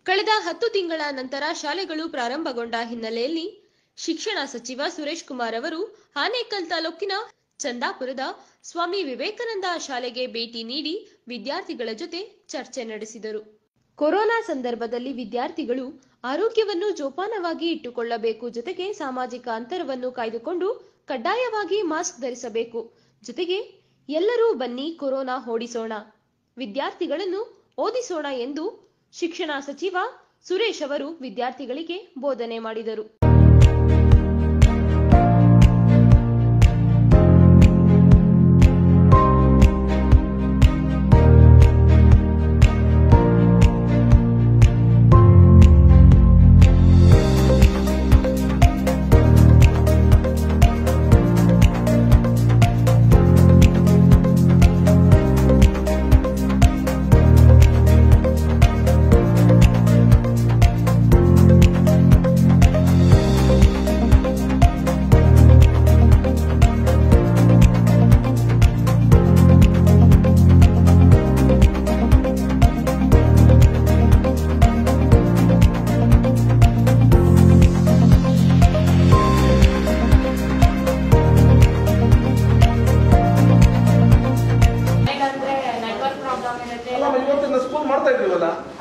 ಕಳೆದ 10 ತಿಂಗಳ ನಂತರ ಶಾಲೆಗಳು ಪ್ರಾರಂಭಗೊಂಡ ಹಿನ್ನೆಲೆಯಲ್ಲಿ ಶಿಕ್ಷಣ ಸಚಿವ ಸುರೇಶ್ ಕುಮಾರ್ ಅವರು ಆನೇಕಲ್ ತಾಲೂಕಿನ ಚಂದಾಪುರದ ಸ್ವಾಮಿ ವಿವೇಕಾನಂದ ಶಾಲೆಗೆ ಭೇಟಿ ನೀಡಿ ವಿದ್ಯಾರ್ಥಿಗಳ ಜೊತೆ ಚರ್ಚೆ ನಡೆಸಿದರು. ಕೊರೋನಾ ಸಂದರ್ಭದಲ್ಲಿ ವಿದ್ಯಾರ್ಥಿಗಳು ಆರೋಗ್ಯವನ್ನು ಜೋಪಾನವಾಗಿ ಇಟ್ಟುಕೊಳ್ಳಬೇಕು, ಜೊತೆಗೆ ಸಾಮಾಜಿಕ ಅಂತರವನ್ನು ಕಾಯ್ದುಕೊಂಡು ಕಡ್ಡಾಯವಾಗಿ ಮಾಸ್ಕ್ ಧರಿಸಬೇಕು. ಜೊತೆಗೆ ಎಲ್ಲರೂ ಬನ್ನಿ ಕೊರೋನಾ ಓಡಿಸೋಣ, ವಿದ್ಯಾರ್ಥಿಗಳನ್ನು ಓದಿಸೋಣ ಎಂದು ಶಿಕ್ಷಣ ಸಚಿವ ಸುರೇಶ್ ಅವರು ವಿದ್ಯಾರ್ಥಿಗಳಿಗೆ ಬೋಧನೆ ಮಾಡಿದರು.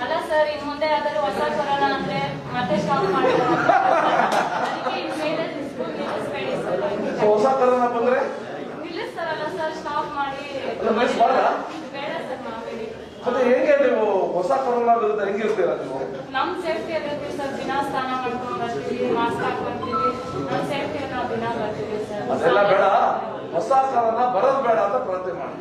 ಅಲ್ಲ ಸರ್, ಇನ್ನು ಮುಂದೆ ಯಾವ್ದಾದ್ರು ಹೊಸ ಕೊರೋನಾ ಅಂದ್ರೆ ಮತ್ತೆ ಸ್ಟಾಪ್ ಮಾಡಿದ್ರು. ಹೊಸ ಕೊರೋನಾ ಬಂದ್ರೆ ನಿಲ್ಲಿಸ್ತಾರಲ್ಲ ಸರ್, ಸ್ಟಾಪ್ ಮಾಡಿ ಬೇಡ ಸರ್ ಮಾಡಬೇಡಿ. ಮತ್ತೆ ಹೇಗೆ ನೀವು ಹೊಸ ಕೊರೋನಾ ವಿರುದ್ಧ ಹೆಂಗಿರ್ತೀರಾ ನೀವು? ನಮ್ ಸೇಫ್ಟಿ ಇರ್ತೀವಿ ಸರ್, ದಿನ ಸ್ನಾನ ಮಾಡ್ಕೊಂಡು ಬರ್ತೀವಿ, ಮಾಸ್ಕ್ ಹಾಕೊಂತೀವಿ, ನಮ್ ಸೇಫ್ಟಿ ನಾವು ದಿನ ಬರ್ತೀವಿ ಸರ್. ಅದೆಲ್ಲ ಬೇಡ, ಹೊಸ ಕೊರೋನಾ ಬರೋದು ಬೇಡ ಅಂತ ಪ್ರಾರ್ಥನೆ ಮಾಡಿ.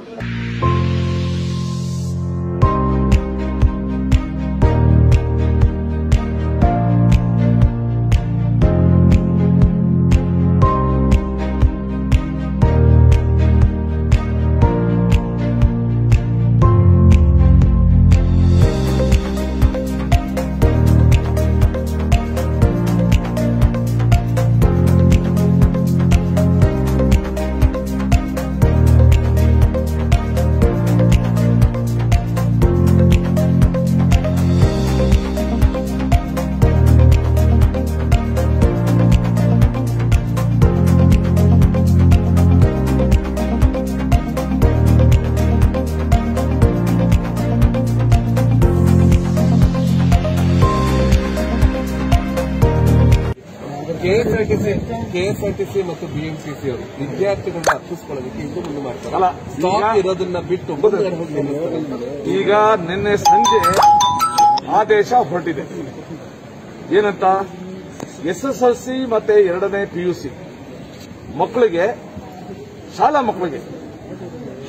ಕೆಎಸ್ಆರ್ಟಿಸಿ ಮತ್ತು ಬಿಎಂಟಿಸಿ ಅವರು ವಿದ್ಯಾರ್ಥಿಗಳನ್ನ ಹತ್ತಿಸ್ಕೊಳ್ಳೋದಕ್ಕೆ ಇದು ಮುಂದೆ ಮಾಡ್ತಾರಲ್ಲ, ಸ್ಟಾಕ್ ಇರೋದನ್ನ ಬಿಟ್ಟು ಈಗ ನಿನ್ನೆ ಸಂಜೆ ಆದೇಶ ಹೊರಟಿದೆ. ಏನಂತ, SSLC ಮತ್ತೆ 2ನೇ PUC ಮಕ್ಕಳಿಗೆ, ಶಾಲಾ ಮಕ್ಕಳಿಗೆ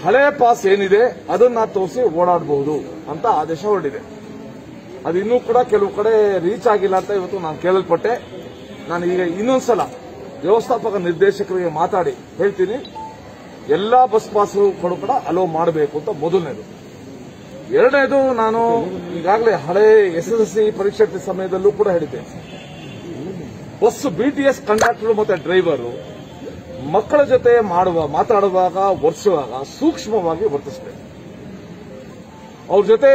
ಹಳೆ ಪಾಸ್ ಏನಿದೆ ಅದನ್ನ ತೋರಿಸಿ ಓಡಾಡಬಹುದು ಅಂತ ಆದೇಶ ಹೊರಟಿದೆ. ಅದು ಇನ್ನೂ ಕೂಡ ಕೆಲವು ಕಡೆ ರೀಚ್ ಆಗಿಲ್ಲ ಅಂತ ಇವತ್ತು ನಾನು ಕೇಳಲ್ಪಟ್ಟೆ. ನಾನು ಈಗ ಇನ್ನೊಂದ್ಸಲ ವ್ಯವಸ್ಥಾಪಕ ನಿರ್ದೇಶಕರಿಗೆ ಮಾತಾಡಿ ಹೇಳ್ತೀನಿ, ಎಲ್ಲಾ ಬಸ್ ಪಾಸ್ಗಳು ಕೂಡ ಅಲೋ ಮಾಡಬೇಕು ಅಂತ ಮೊದಲನೇದು. ಎರಡನೇದು, ನಾನು ಈಗಾಗಲೇ ಹಳೆ SSLC ಪರೀಕ್ಷೆ ಸಮಯದಲ್ಲೂ ಕೂಡ ಹೇಳಿದ್ದೆ, ಬಸ್ BTS ಕಂಡಕ್ಟರ್ ಮತ್ತೆ ಡ್ರೈವರು ಮಕ್ಕಳ ಜೊತೆ ಮಾತಾಡುವಾಗ ವರ್ತಿಸುವಾಗ ಸೂಕ್ಷ್ಮವಾಗಿ ವರ್ತಿಸಬೇಕು. ಅವ್ರ ಜೊತೆ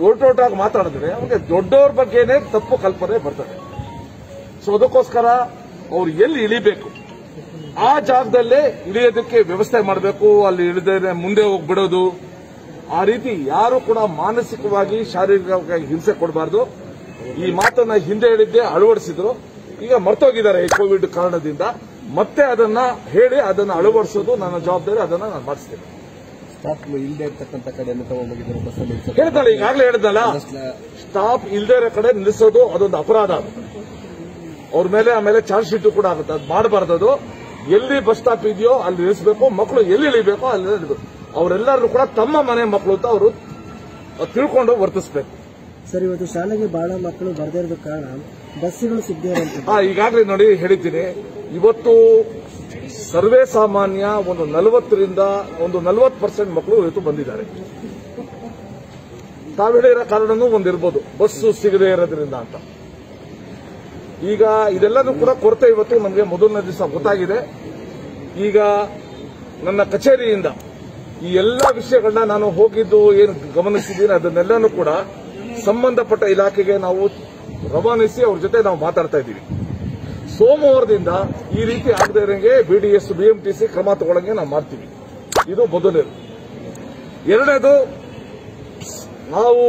ಒರಟೊಟ್ಟಾಗಿ ಮಾತಾಡಿದ್ರೆ ಅವ್ರಿಗೆ ದೊಡ್ಡವ್ರ ಬಗ್ಗೆನೇ ತಪ್ಪು ಕಲ್ಪನೆ ಬರ್ತದೆ. ಸೊ ಅದಕ್ಕೋಸ್ಕರ ಅವ್ರು ಎಲ್ಲಿ ಇಳಿಬೇಕು ಆ ಜಾಗದಲ್ಲೇ ಇಳಿಯೋದಕ್ಕೆ ವ್ಯವಸ್ಥೆ ಮಾಡಬೇಕು. ಅಲ್ಲಿ ಇಳಿದ್ರೆ ಮುಂದೆ ಹೋಗ್ಬಿಡೋದು, ಆ ರೀತಿ ಯಾರು ಕೂಡ ಮಾನಸಿಕವಾಗಿ ಶಾರೀರಿಕವಾಗಿ ಹಿಂಸೆ ಕೊಡಬಾರ್ದು. ಈ ಮಾತನ್ನ ಹಿಂದೆ ಹೇಳಿದ್ದೆ, ಅಳವಡಿಸಿದ್ರು. ಈಗ ಮರ್ತೋಗಿದ್ದಾರೆ ಈ ಕೋವಿಡ್ ಕಾರಣದಿಂದ. ಮತ್ತೆ ಅದನ್ನ ಹೇಳಿ ಅದನ್ನ ಅಳವಡಿಸೋದು ನನ್ನ ಜವಾಬ್ದಾರಿ, ಅದನ್ನ ನಾನು ಮಾಡಿಸ್ತೇನೆ. ಸ್ಟಾಪ್ ಇಲ್ಲದೆ ಇರ್ತಕ್ಕಂಥ ಕಡೆಯನ್ನು ತಗೊಂಡೋಗಿದ್ದಾರೆ ಬಸ್ಸಲ್ಲಿ. ಹೇಳ್ದಲ್ಲ, ಈಗಾಗಲೇ ಹೇಳಿದ್ನಲ್ಲ, ಸ್ಟಾಪ್ ಇಲ್ಲದೆ ಇರೋ ಕಡೆ ನಿಲ್ಲಿಸೋದು ಅದೊಂದು ಅಪರಾಧ. ಅವ್ರ ಮೇಲೆ ಆಮೇಲೆ ಚಾರ್ಜ್ ಶೀಟ್ ಕೂಡ ಆಗುತ್ತೆ. ಅದು ಮಾಡಬಾರ್ದು. ಅದು ಎಲ್ಲಿ ಬಸ್ ಸ್ಟಾಪ್ ಇದೆಯೋ ಅಲ್ಲಿ ನಿಲ್ಲಿಸಬೇಕು, ಮಕ್ಕಳು ಎಲ್ಲಿ ಇಳಿಬೇಕೋ ಅಲ್ಲಿ ಇಳಿಬೇಕು. ಅವರೆಲ್ಲರೂ ಕೂಡ ತಮ್ಮ ಮನೆ ಮಕ್ಕಳು ಅಂತ ಅವರು ತಿಳ್ಕೊಂಡು ವರ್ತಿಸಬೇಕು. ಸರ್, ಇವತ್ತು ಶಾಲೆಗೆ ಬಹಳ ಮಕ್ಕಳು ಬರದೇ ಇರೋದ ಕಾರಣ ಬಸ್ಸುಗಳು ಸಿಗದೇ ಇರೋದು. ಈಗಾಗಲೇ ನೋಡಿ ಹೇಳಿದ್ದೀನಿ, ಇವತ್ತು ಸರ್ವೇ ಸಾಮಾನ್ಯ ಒಂದು 40% ಮಕ್ಕಳು ಇವತ್ತು ಬಂದಿದ್ದಾರೆ. ತಾವು ಹೇಳಿರೋ ಕಾರಣನೂ ಒಂದಿರ್ಬೋದು, ಬಸ್ಸು ಸಿಗದೇ ಇರೋದ್ರಿಂದ ಅಂತ. ಈಗ ಇದೆಲ್ಲನೂ ಕೂಡ ಕೊರತೆ ಇವತ್ತು ನಮಗೆ ಮೊದಲನೇ ದಿವಸ ಗೊತ್ತಾಗಿದೆ. ಈಗ ನನ್ನ ಕಚೇರಿಯಿಂದ ಈ ಎಲ್ಲ ವಿಷಯಗಳನ್ನ ನಾನು ಹೋಗಿದ್ದು ಏನು ಗಮನಿಸಿದ್ದೀನಿ ಅದನ್ನೆಲ್ಲನೂ ಕೂಡ ಸಂಬಂಧಪಟ್ಟ ಇಲಾಖೆಗೆ ನಾವು ರವಾನಿಸಿ ಅವ್ರ ಜೊತೆ ನಾವು ಮಾತಾಡ್ತಾ ಇದ್ದೀವಿ. ಸೋಮವಾರದಿಂದ ಈ ರೀತಿ ಆಗದೇ ಇರೋಂಗೆ BDS BMTC ಕ್ರಮ ತಗೊಳ್ಳಂಗೆ ನಾವು ಮಾಡ್ತೀವಿ. ಇದು ಮೊದಲನೇದು. ಎರಡನೇದು, ನಾವು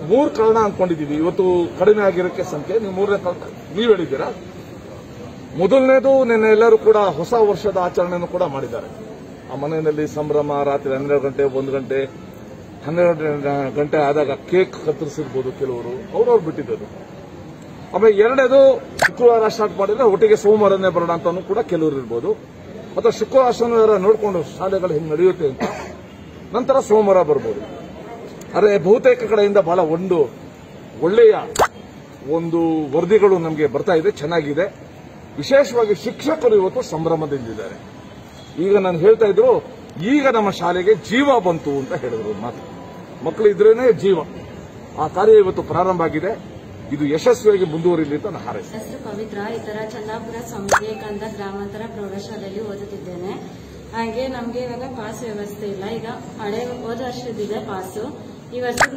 3 ಕಾರಣ ಅಂದ್ಕೊಂಡಿದ್ದೀವಿ ಇವತ್ತು ಕಡಿಮೆ ಆಗಿರೋಕ್ಕೆ ಸಂಖ್ಯೆ. ನೀವು 3ನೇ ಕಾರಣ ನೀವು ಹೇಳಿದ್ದೀರಾ. ಮೊದಲನೇದು, ನಿನ್ನೆ ಎಲ್ಲರೂ ಕೂಡ ಹೊಸ ವರ್ಷದ ಆಚರಣೆಯನ್ನು ಕೂಡ ಮಾಡಿದ್ದಾರೆ. ಆ ಮನೆಯಲ್ಲಿ ಸಂಭ್ರಮ, ರಾತ್ರಿ 12 ಗಂಟೆ 1 ಗಂಟೆ 12 ಗಂಟೆ ಆದಾಗ ಕೇಕ್ ಕತ್ತರಿಸಿರ್ಬೋದು ಕೆಲವರು, ಅವ್ರವ್ರು ಬಿಟ್ಟಿದ್ದು. ಆಮೇಲೆ ಎರಡನೇದು, ಶುಕ್ರವಾರ ಸ್ಟಾರ್ಟ್ ಮಾಡಿದ್ರೆ ಒಟ್ಟಿಗೆ ಸೋಮವಾರನೇ ಬರೋಣ ಅಂತಾನು ಕೂಡ ಕೆಲವರು ಇರ್ಬೋದು, ಅಥವಾ ಶುಕ್ರವಾರ ಶನಿವಾರ ನೋಡಿಕೊಂಡು ಶಾಲೆಗಳು ಹೆಂಗೆ ನಡೆಯುತ್ತೆ ಅಂತ ನಂತರ ಸೋಮವಾರ ಬರ್ಬೋದು. ಆದರೆ ಬಹುತೇಕ ಕಡೆಯಿಂದ ಬಹಳ ಒಳ್ಳೆಯ ವರದಿಗಳು ನಮಗೆ ಬರ್ತಾ ಇದೆ, ಚೆನ್ನಾಗಿದೆ. ವಿಶೇಷವಾಗಿ ಶಿಕ್ಷಕರು ಇವತ್ತು ಸಂಭ್ರಮದಿಂದಿದ್ದಾರೆ. ಈಗ ನಾನು ಹೇಳ್ತಾ ಇದ್ರು, ಈಗ ನಮ್ಮ ಶಾಲೆಗೆ ಜೀವ ಬಂತು ಅಂತ ಹೇಳಿದ್ರು ಮಾತು. ಮಕ್ಕಳು ಇದ್ರೇನೆ ಜೀವ. ಆ ಕಾರ್ಯ ಇವತ್ತು ಪ್ರಾರಂಭ ಆಗಿದೆ. ಇದು ಯಶಸ್ವಿಯಾಗಿ ಮುಂದುವರಿಲಿ ಅಂತ ನಾನು ಹಾರೈಸ್ತೇನೆ. ಹೆಸರು ಪವಿತ್ರ. ಈ ತರ ಚಂದಾಪುರ ಸ್ವಾಮಿ ವಿವೇಕಾನಂದ ಗ್ರಾಮಾಂತರ ಪ್ರೌಢಶಾಲೆಯಲ್ಲಿ ಓದುತ್ತಿದ್ದೇನೆ. ಹಾಗೆ ನಮ್ಗೆ ಇವಾಗ ಪಾಸ್ ವ್ಯವಸ್ಥೆ ಇಲ್ಲ. ಈಗ ಹೋದ ವರ್ಷದಿದೆ ಪಾಸು, ಈ ವರ್ಷದ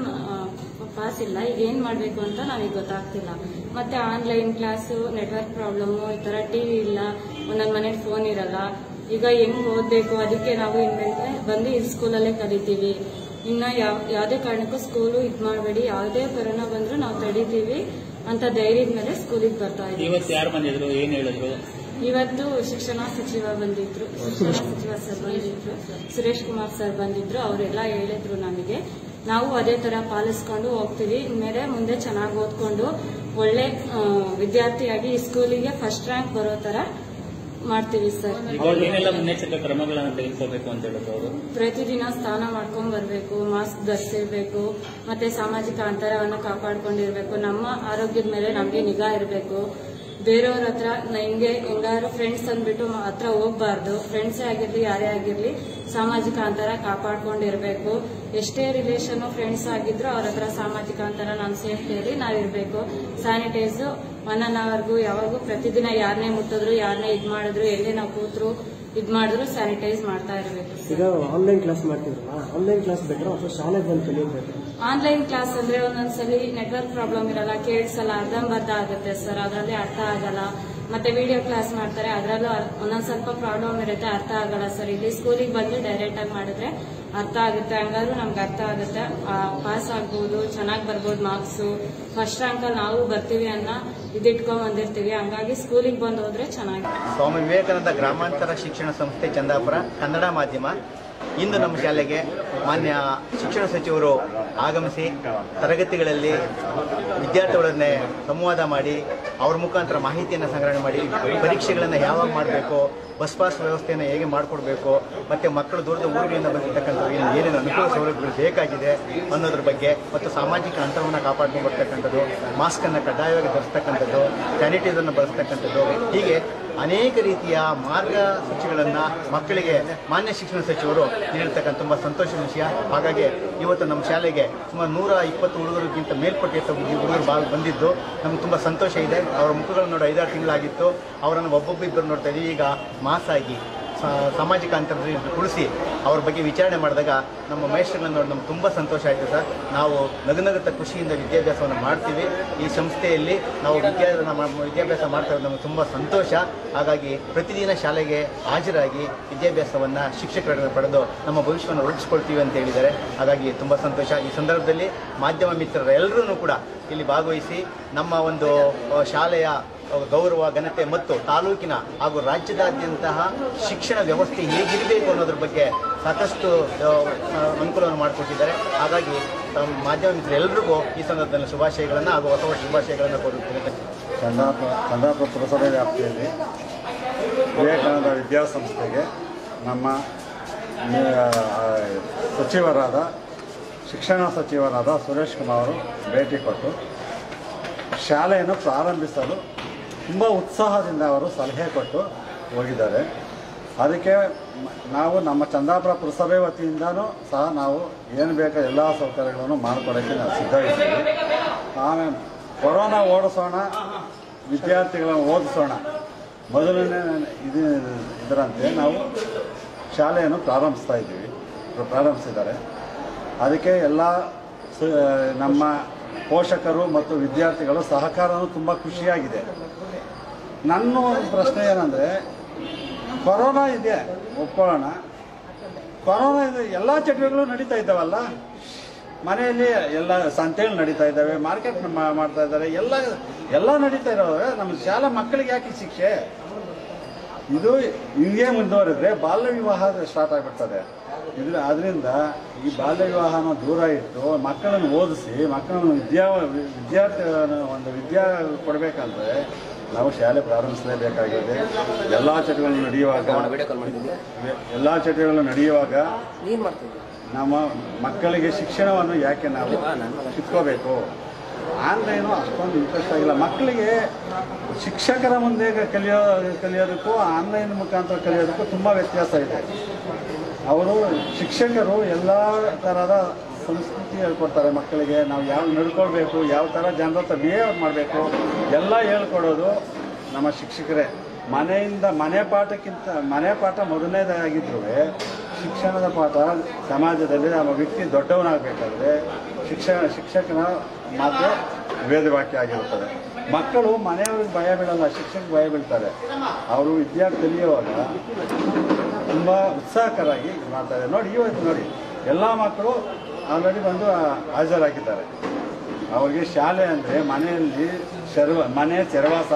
ಪಾಸ್ ಇಲ್ಲ. ಈಗ ಏನ್ ಮಾಡ್ಬೇಕು ಅಂತ ನಮಗೆ ಗೊತ್ತಾಗ್ತಿಲ್ಲ. ಮತ್ತೆ ಆನ್ಲೈನ್ ಕ್ಲಾಸು, ನೆಟ್ವರ್ಕ್ ಪ್ರಾಬ್ಲಮ್, ಈ ತರ ಟಿವಿ ಇಲ್ಲ, ಒಂದೊಂದ್ ಮನೇಲಿ ಫೋನ್ ಇರಲ್ಲ. ಈಗ ಹೆಂಗ್ ಓದ್ಬೇಕು, ಅದಕ್ಕೆ ನಾವು ಇನ್ಮೇಲೆ ಬಂದು ಈ ಸ್ಕೂಲಲ್ಲೇ ಕಲಿತೀವಿ. ಇನ್ನ ಯಾವುದೇ ಕಾರಣಕ್ಕೂ ಸ್ಕೂಲು ಇದ್ ಮಾಡಬೇಡಿ, ಯಾವುದೇ ಕೊರೋನಾ ಬಂದ್ರು ನಾವು ತಡೀತೀವಿ ಅಂತ ಧೈರ್ಯದ ಮೇಲೆ ಸ್ಕೂಲಿಗೆ ಬರ್ತಾ ಇದ್ದೀವಿ. ಇವತ್ತು ಯಾರು ಬಂದಿದ್ರು, ಏನ್ ಹೇಳಿದ್ರು? ಇವತ್ತು ಶಿಕ್ಷಣ ಸಚಿವ ಬಂದಿದ್ರು, ಸರ್ ಬಂದಿದ್ರು, ಸುರೇಶ್ ಕುಮಾರ್ ಸರ್ ಬಂದಿದ್ರು. ಅವರೆಲ್ಲ ಹೇಳಿದ್ರು ನಮಗೆ. ನಾವು ಅದೇ ತರ ಪಾಲಿಸ್ಕೊಂಡು ಹೋಗ್ತೀವಿ. ಇನ್ಮೇಲೆ ಮುಂದೆ ಚೆನ್ನಾಗಿ ಓದ್ಕೊಂಡು ಒಳ್ಳೆ ವಿದ್ಯಾರ್ಥಿಯಾಗಿ ಈ ಸ್ಕೂಲಿಗೆ ಫಸ್ಟ್ ರ್ಯಾಂಕ್ ಬರೋ ತರ ಮಾಡ್ತೀವಿ ಸರ್. ಏನೆಲ್ಲ ಮುನ್ನೆಚ್ಚರಿಕೆ ಕ್ರಮಗಳನ್ನು ತೆಗೆದುಕೋಬೇಕು ಅಂತ ಹೇಳಿದ್ರು? ಪ್ರತಿದಿನ ಸ್ನಾನ ಮಾಡ್ಕೊಂಡ್ ಬರ್ಬೇಕು, ಮಾಸ್ಕ್ ಧರಿಸಿರ್ಬೇಕು, ಮತ್ತೆ ಸಾಮಾಜಿಕ ಅಂತರವನ್ನು ಕಾಪಾಡ್ಕೊಂಡಿರ್ಬೇಕು. ನಮ್ಮ ಆರೋಗ್ಯದ ಮೇಲೆ ನಮ್ಗೆ ನಿಗಾ ಇರಬೇಕು. ಬೇರೆಯವ್ರ ಹತ್ರ ಹೆಂಗಾರು ಫ್ರೆಂಡ್ಸ್ ಅಂದ್ಬಿಟ್ಟು ಹತ್ರ ಹೋಗ್ಬಾರ್ದು. ಫ್ರೆಂಡ್ಸೇ ಆಗಿರ್ಲಿ ಯಾರೇ ಆಗಿರ್ಲಿ ಸಾಮಾಜಿಕ ಅಂತರ ಕಾಪಾಡ್ಕೊಂಡಿರ್ಬೇಕು. ಎಷ್ಟೇ ರಿಲೇಷನ್ ಫ್ರೆಂಡ್ಸ್ ಆಗಿದ್ರು ಅವ್ರ ಹತ್ರ ಸಾಮಾಜಿಕ ಅಂತರ ನಮ್ಮ ಸೇಫ್ಟಿಯಲ್ಲಿ ನಾವಿರ್ಬೇಕು. ಸ್ಯಾನಿಟೈಸ್ 1 ಅವರ್ಗೂ ಯಾವಾಗೂ ಪ್ರತಿದಿನ ಯಾರನ್ನೇ ಮುಟ್ಟಿದ್ರು, ಯಾರನ್ನೇ ಇದ್ ಮಾಡಿದ್ರು, ಎಲ್ಲೇ ನಾವು ಕೂತ್ರು ಇದ್ ಮಾಡಿದ್ರು ಸ್ಯಾನಿಟೈಸ್ ಮಾಡ್ತಾ ಇರಬೇಕು. ಈಗ ಆನ್ಲೈನ್ ಕ್ಲಾಸ್ ಮಾಡ್ತಿದ್ರಲ್ಲ, ಆನ್ಲೈನ್ ಕ್ಲಾಸ್ ಬೇಕಾ ಅಥವಾ ಶಾಲೆಗೆ ಬಂದು ಕಲಿಯಬೇಕು? ಆನ್ಲೈನ್ ಕ್ಲಾಸ್ ಅಂದ್ರೆ ಒಂದೊಂದ್ಸಲಿ ನೆಟ್ವರ್ಕ್ ಪ್ರಾಬ್ಲಮ್ ಇರಲ್ಲ, ಕೇಳಿಸಲ್ಲ, ಅರ್ಧಂಬರ್ಧ ಆಗುತ್ತೆ ಸರ್, ಅದರಲ್ಲಿ ಅರ್ಥ ಆಗಲ್ಲ. ಮತ್ತೆ ವಿಡಿಯೋ ಕ್ಲಾಸ್ ಮಾಡ್ತಾರೆ, ಅದರಲ್ಲೂ ಒಂದೊಂದ್ ಸ್ವಲ್ಪ ಪ್ರಾಬ್ಲಮ್ ಇರುತ್ತೆ, ಅರ್ಥ ಆಗಲ್ಲ ಸರ್. ಇಲ್ಲಿ ಸ್ಕೂಲಿಗೆ ಬಂದು ಡೈರೆಕ್ಟ್ ಆಗಿ ಮಾಡಿದ್ರೆ ಅರ್ಥ ಆಗುತ್ತೆ. ಹಂಗಾದ್ರೂ ನಮ್ಗೆ ಅರ್ಥ ಆಗುತ್ತೆ, ಪಾಸ್ ಆಗ್ಬಹುದು, ಚೆನ್ನಾಗಿ ಬರ್ಬೋದು, ಮಾರ್ಕ್ಸು ಫಸ್ಟ್ ರ್ಯಾಂಕ್ ಅಲ್ಲಿ ನಾವು ಬರ್ತೀವಿ ಅನ್ನೋ ಇದಿಟ್ಕೊಂಡ್ ಬಂದಿರ್ತೀವಿ. ಹಂಗಾಗಿ ಸ್ಕೂಲಿಗೆ ಬಂದು ಹೋದ್ರೆ ಚೆನ್ನಾಗಿ. ಸ್ವಾಮಿ ವಿವೇಕಾನಂದ ಗ್ರಾಮಾಂತರ ಶಿಕ್ಷಣ ಸಂಸ್ಥೆ ಚಂದಾಪುರ ಕನ್ನಡ ಮಾಧ್ಯಮ ಇಂದು ನಮ್ಮ ಶಾಲೆಗೆ ಮಾನ್ಯ ಶಿಕ್ಷಣ ಸಚಿವರು ಆಗಮಿಸಿ ತರಗತಿಗಳಲ್ಲಿ ವಿದ್ಯಾರ್ಥಿಗಳನ್ನೇ ಸಂವಾದ ಮಾಡಿ ಅವ್ರ ಮುಖಾಂತರ ಮಾಹಿತಿಯನ್ನು ಸಂಗ್ರಹಣೆ ಮಾಡಿ ಪರೀಕ್ಷೆಗಳನ್ನು ಯಾವಾಗ ಮಾಡಬೇಕು, ಬಸ್ ಪಾಸ್ ವ್ಯವಸ್ಥೆಯನ್ನು ಹೇಗೆ ಮಾಡಿಕೊಡ್ಬೇಕು, ಮತ್ತು ಮಕ್ಕಳು ದೂರದ ಊರುಗಳಿಂದ ಬಂದಿರತಕ್ಕಂಥದ್ದು ಏನೇನು ಅನುಕೂಲ ಸೌಲಭ್ಯಗಳು ಬೇಕಾಗಿದೆ ಅನ್ನೋದ್ರ ಬಗ್ಗೆ, ಮತ್ತು ಸಾಮಾಜಿಕ ಅಂತರವನ್ನು ಕಾಪಾಡ್ಕೊಂಡು ಬರ್ತಕ್ಕಂಥದ್ದು, ಮಾಸ್ಕನ್ನು ಕಡ್ಡಾಯವಾಗಿ ಧರಿಸ್ತಕ್ಕಂಥದ್ದು, ಸ್ಯಾನಿಟೈಸರ್ನ ಬಳಸ್ತಕ್ಕಂಥದ್ದು, ಹೀಗೆ ಅನೇಕ ರೀತಿಯ ಮಾರ್ಗಸೂಚಿಗಳನ್ನು ಮಕ್ಕಳಿಗೆ ಮಾನ್ಯ ಶಿಕ್ಷಣ ಸಚಿವರು ನೀಡಿರ್ತಕ್ಕಂಥ ತುಂಬ ಸಂತೋಷದ ವಿಷಯ. ಹಾಗಾಗಿ ಇವತ್ತು ನಮ್ಮ ಶಾಲೆಗೆ ಸುಮಾರು 120 ಹುಡುಗರಿಗಿಂತ ಮೇಲ್ಪಟ್ಟ ಹುಡುಗರು ಬಂದಿದ್ದು ನಮ್ಗೆ ತುಂಬ ಸಂತೋಷ ಇದೆ. ಅವರ ಮುಖಗಳನ್ನು ನೋಡಿ 5-6 ತಿಂಗಳಾಗಿತ್ತು, ಅವರನ್ನು ಒಬ್ಬೊಬ್ಬರು ನೋಡ್ತಾ ಇದ್ದೀವಿ. ಈಗ ಮಾಸಾಗಿ ಸಾಮಾಜಿಕ ಅಂತರದಲ್ಲಿ ಉಳಿಸಿ ಅವ್ರ ಬಗ್ಗೆ ವಿಚಾರಣೆ ಮಾಡಿದಾಗ ನಮ್ಮ ಮಹೇಶ್ವರಗಳನ್ನು ನೋಡಿ ನಮ್ಗೆ ತುಂಬ ಸಂತೋಷ ಆಯಿತು ಸರ್. ನಾವು ನಗುನಗುತ್ತ ಖುಷಿಯಿಂದ ವಿದ್ಯಾಭ್ಯಾಸವನ್ನು ಮಾಡ್ತೀವಿ. ಈ ಸಂಸ್ಥೆಯಲ್ಲಿ ನಾವು ವಿದ್ಯಾಭ್ಯಾಸ ಮಾಡ್ತಾ ಇರೋದು ನಮಗೆ ತುಂಬ ಸಂತೋಷ. ಹಾಗಾಗಿ ಪ್ರತಿದಿನ ಶಾಲೆಗೆ ಹಾಜರಾಗಿ ವಿದ್ಯಾಭ್ಯಾಸವನ್ನು ಶಿಕ್ಷಕರನ್ನು ಪಡೆದು ನಮ್ಮ ಭವಿಷ್ಯವನ್ನು ರೂಪಿಸ್ಕೊಳ್ತೀವಿ ಅಂತ ಹೇಳಿದ್ದಾರೆ. ಹಾಗಾಗಿ ತುಂಬ ಸಂತೋಷ. ಈ ಸಂದರ್ಭದಲ್ಲಿ ಮಾಧ್ಯಮ ಮಿತ್ರರೆಲ್ಲರೂ ಕೂಡ ಇಲ್ಲಿ ಭಾಗವಹಿಸಿ ನಮ್ಮ ಒಂದು ಶಾಲೆಯ ಗೌರವ, ಘನತೆ ಮತ್ತು ತಾಲೂಕಿನ ಹಾಗೂ ರಾಜ್ಯದಾದ್ಯಂತಹ ಶಿಕ್ಷಣ ವ್ಯವಸ್ಥೆ ಹೇಗಿರಬೇಕು ಅನ್ನೋದ್ರ ಬಗ್ಗೆ ಸಾಕಷ್ಟು ಅನುಕೂಲವನ್ನು ಮಾಡಿಕೊಟ್ಟಿದ್ದಾರೆ. ಹಾಗಾಗಿ ಮಾಧ್ಯಮ ಮಿತ್ರರೆಲ್ಲರಿಗೂ ಈ ಸಂದರ್ಭದಲ್ಲಿ ಶುಭಾಶಯಗಳನ್ನು ಹಾಗೂ ಹೊಸ ವರ್ಷ ಶುಭಾಶಯಗಳನ್ನು ಕೋರುತ್ತೇನೆ. ಚಂದಾಪುರ ಪುರಸಭೆ ವ್ಯಾಪ್ತಿಯಲ್ಲಿ ವಿವೇಕಾನಂದ ವಿದ್ಯಾಸಂಸ್ಥೆಗೆ ನಮ್ಮ ಶಿಕ್ಷಣ ಸಚಿವರಾದ ಸುರೇಶ್ ಕುಮಾರ್ ಅವರು ಭೇಟಿ ಕೊಟ್ಟು ಶಾಲೆಯನ್ನು ಪ್ರಾರಂಭಿಸಲು ತುಂಬ ಉತ್ಸಾಹದಿಂದ ಅವರು ಸಲಹೆ ಕೊಟ್ಟು ಹೋಗಿದ್ದಾರೆ. ಅದಕ್ಕೆ ನಾವು ನಮ್ಮ ಚಂದಾಪುರ ಪುರಸಭೆ ವತಿಯಿಂದನೂ ಸಹ ನಾವು ಏನು ಬೇಕೋ ಎಲ್ಲ ಸೌಕರ್ಯಗಳನ್ನು ಮಾಡಿಕೊಡೋಕ್ಕೆ ನಾವು ಸಿದ್ಧವಿದ್ದೀವಿ. ಆಮೇಲೆ ಕೊರೋನಾ ಓಡಿಸೋಣ, ವಿದ್ಯಾರ್ಥಿಗಳನ್ನು ಓದಿಸೋಣ, ಮೊದಲನೇ ಇದರಂತೆ ನಾವು ಶಾಲೆಯನ್ನು ಪ್ರಾರಂಭಿಸಿದ್ದಾರೆ. ಅದಕ್ಕೆ ಎಲ್ಲ ನಮ್ಮ ಪೋಷಕರು ಮತ್ತು ವಿದ್ಯಾರ್ಥಿಗಳು ಸಹಕಾರನೂ ತುಂಬ ಖುಷಿಯಾಗಿದೆ. ನನ್ನ ಒಂದು ಪ್ರಶ್ನೆ ಏನಂದರೆ, ಕೊರೋನಾ ಇದೆ ಒಪ್ಕೊಳ್ಳೋಣ, ಕೊರೋನಾ ಇದೆ, ಎಲ್ಲ ಚಟುವಟಿಕೆಗಳು ನಡೀತಾ ಇದ್ದಾವಲ್ಲ, ಮನೆಯಲ್ಲಿ ಎಲ್ಲ ಸಂತೆಗಳು ನಡೀತಾ ಇದ್ದಾವೆ, ಮಾರ್ಕೆಟ್ ಮಾಡ್ತಾ ಇದ್ದಾರೆ, ಎಲ್ಲ ನಡೀತಾ ಇರೋದ್ರೆ ನಮ್ಮ ಶಾಲಾ ಮಕ್ಕಳಿಗೆ ಯಾಕೆ ಶಿಕ್ಷೆ? ಇದು ಹಿಂಗೆ ಮುಂದುವರೆದ್ರೆ ಬಾಲ್ಯ ವಿವಾಹ ಸ್ಟಾರ್ಟ್ ಆಗಿಬಿಡ್ತದೆ. ಅದರಿಂದ ಈ ಬಾಲ್ಯ ವಿವಾಹನ ದೂರ ಇಟ್ಟು ಮಕ್ಕಳನ್ನು ಓದಿಸಿ ಮಕ್ಕಳನ್ನು ವಿದ್ಯಾ ಕೊಡಬೇಕಂದ್ರೆ ನಾವು ಶಾಲೆ ಪ್ರಾರಂಭಿಸಲೇಬೇಕಾಗಿದೆ. ಎಲ್ಲ ಚಟುವಟಿಕೆಗಳು ನಡೆಯುವಾಗ ನಮ್ಮ ಮಕ್ಕಳಿಗೆ ಶಿಕ್ಷಣವನ್ನು ಯಾಕೆ ನಾವು ಕಿತ್ಕೋಬೇಕು? ಆನ್ಲೈನು ಅಷ್ಟೊಂದು ಇಂಟ್ರೆಸ್ಟ್ ಆಗಿಲ್ಲ ಮಕ್ಕಳಿಗೆ. ಶಿಕ್ಷಕರ ಮುಂದೆ ಕಲಿಯೋದಕ್ಕೂ ಆನ್ಲೈನ್ ಮುಖಾಂತರ ಕಲಿಯೋದಕ್ಕೂ ತುಂಬ ವ್ಯತ್ಯಾಸ ಇದೆ. ಅವರು ಶಿಕ್ಷಕರು ಎಲ್ಲ ಥರದ ಸಂಸ್ಕೃತಿ ಹೇಳ್ಕೊಡ್ತಾರೆ ಮಕ್ಕಳಿಗೆ. ನಾವು ಯಾವ ನಡ್ಕೊಳ್ಬೇಕು, ಯಾವ ಥರ ಜನರ ಹತ್ರ ಬಿಹೇವ್ ಮಾಡಬೇಕು ಎಲ್ಲ ಹೇಳ್ಕೊಡೋದು ನಮ್ಮ ಶಿಕ್ಷಕರೇ. ಮನೆ ಪಾಠ ಮೊದಲನೇದಾಗಿದ್ರೂ ಶಿಕ್ಷಣದ ಪಾಠ ಸಮಾಜದಲ್ಲಿ ನಮ್ಮ ವ್ಯಕ್ತಿ ದೊಡ್ಡವನಾಗಬೇಕಾದ್ರೆ ಶಿಕ್ಷಕನ ಮಾತು ವೇದವಾಕ್ಯ ಆಗಿರುತ್ತದೆ. ಮಕ್ಕಳು ಮನೆಯವ್ರಿಗೆ ಭಯ ಬೀಳಲ್ಲ, ಶಿಕ್ಷಕರಿಗೆ ಭಯ ಬೀಳ್ತಾರೆ. ಅವರು ವಿದ್ಯಾರ್ಥಿ ಕಲಿಯುವಾಗ ತುಂಬ ಉತ್ಸಾಹಕರಾಗಿ ಮಾಡ್ತಾರೆ. ನೋಡಿ ಎಲ್ಲ ಮಕ್ಕಳು ಆಲ್ರೆಡಿ ಬಂದು ಹಾಜರಾಗಿದ್ದಾರೆ. ಅವರಿಗೆ ಶಾಲೆ ಅಂದರೆ ಮನೆಯಲ್ಲಿ ಮನೆ ಸೆರವಾಸ,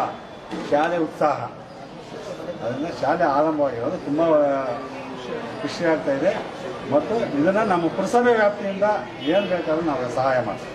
ಶಾಲೆ ಉತ್ಸಾಹ. ಅದರಿಂದ ಶಾಲೆ ಆರಂಭವಾಗಿರೋದು ತುಂಬ ಖುಷಿಯಾಗ್ತಾ ಇದೆ. ಮತ್ತು ಇದನ್ನು ನಮ್ಮ ಪುರಸಭೆ ವ್ಯಾಪ್ತಿಯಿಂದ ಏನು ಬೇಕಾದ್ರೂ ನಾವು ಸಹಾಯ ಮಾಡ್ತೀವಿ.